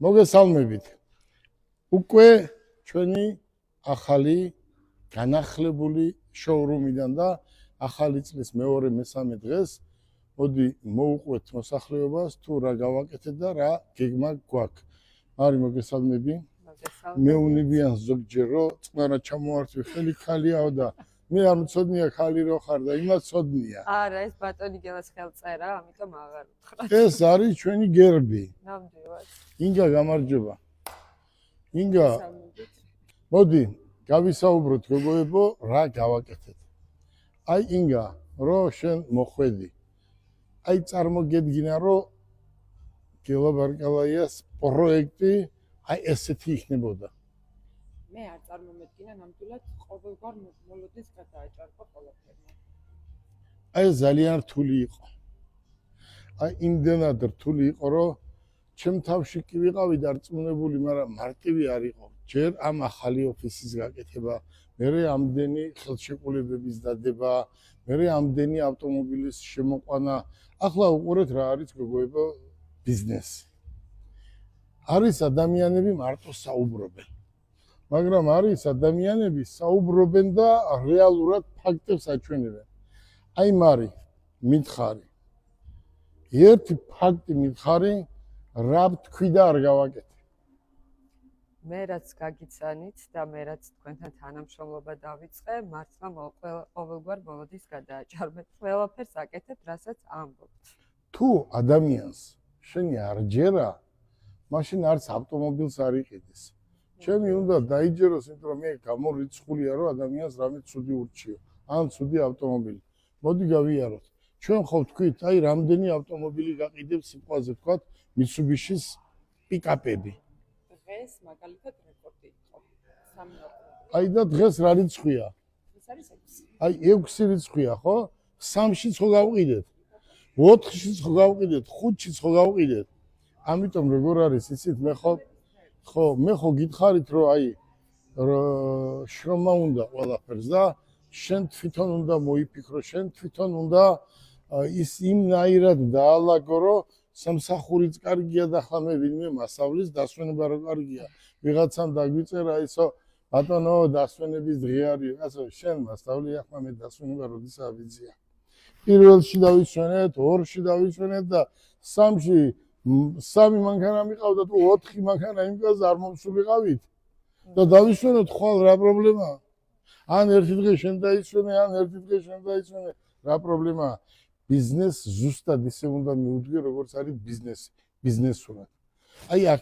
მოგესალმებით. უკვე ჩვენი ახალი განახლებული შოურუმიდან და ახალი წლის მეორე მესამე დღეს მოდი მოუყვეთ მოსახლეობას თუ რა გავაკეთეთ და რა გეგმა გვაქვს. მარი მოგესალმები. მეუნებიან ზოგჯერ რომ წყნარა ჩამოართვი ხელი ხალიაო და მე არ მწოდნია ხალი რო ხარ და იმას წოდნია. არა, ეს ბატონი გელას ხელწერა, ამიტომ აღარ უთხრა. ეს არის ჩვენი გერბი. ნამდვილად. ინგა გამარჯობა. ინგა მოდი გავისაუბროთ გოგოებო რა გავაკეთეთ. აი ინგა რო შენ მოხვედი. აი წარმოგედგინა რომ გელა ბარკალაიას პროექტი აი ესეთი იქნებოდა. მე არ წარმომედგინა ნამდვილად ყოველგვარ მოლოდინს გადააჭარბა ყველაფერმა. აი ძალიან რთული იყო. აი იმდენად რთული იყო რომ ჩემ თავში კი ვიყავი დარწმუნებული, მაგრამ მარტივი არ იყო. ჯერ ამ ახალი ოფისის გაკეთება, მერე ამდენი ხელშეკრულებების დადება, მერე ამდენი ავტომობილის შემოყვანა. ახლა უყურეთ რა არის გოგოებო ბიზნესი. არის ადამიანები მარტო საუბრობენ. მაგრამ არის ადამიანები საუბრობენ და რეალურად ფაქტებს აჩვენებენ. აი მარი, მითხარი. ერთი ფაქტი მითხარი, რა თქვი და არ გავაკეთე. მე რაც გაგიცანით და მე რაც თქვენთან თანამშრომლობა დავიწყე, მართლა ყოველგვარ მოლოდინს გადააჭარბეთ. ყველაფერს აკეთებ, რასაც ამბობთ. თუ ადამიანს შენი არ ჯერა, მაშინ არც ავტომობილს არ იყიდეს. ჩემი უნდა დაიჯეროს, იმიტომ რომ მე გამორიცხულია რომ ადამიანს რამე ცუდი ურჩიო, ან ცუდი ავტომობილი. მოდი გავიაროთ. ჩვენ ხო ვთქვით, აი რამდენი ავტომობილი გაყიდებს სიტყვაზე ვთქვათ, Mitsubishi-ის პიკაპები. დღეს მაგალითად რეკორდი იყო. 3 ავტომობილი. აი და დღეს რა რიცხვია? ეს არის 6. აი 6 რიცხვია, ხო? 3-შიც ხო გავყიდეთ? 4-შიც ხო გავყიდეთ? 5-შიც ხო გავყიდეთ? ამიტომ როგორ არის იცით მე ხო გითხარით რომ აი შრომა უნდა ყველაფერს და შენ თვითონ უნდა მოიფიქრო, შენ თვითონ უნდა ის იმნაირად დაალაგო რომ სამსახურიც კარგია და ხლა მე ვინმე მასავლის დასვენება რო კარგია. ვიღაცამ დაგვიწერა ისო ბატონო დასვენების დღე არის, ასე შენ მასავლი ახლა მე დასვენება როდის ავიძია. პირველში დავისვენეთ, 2-ში დავისვენეთ და 3-ში 3 მანქანა მიყავდა თუ 4 მანქანა იმკაც არ მომსულიყავით და დავისვენოთ ხვალ რა პრობლემაა? ან ერთი დღე შენ დაისვენე, ან ერთი დღე შენ დაისვენე, რა პრობლემაა? ბიზნეს ზუსტად ისე უნდა მიუდგე, როგორც არის ბიზნესი, ბიზნესურად. აი აქ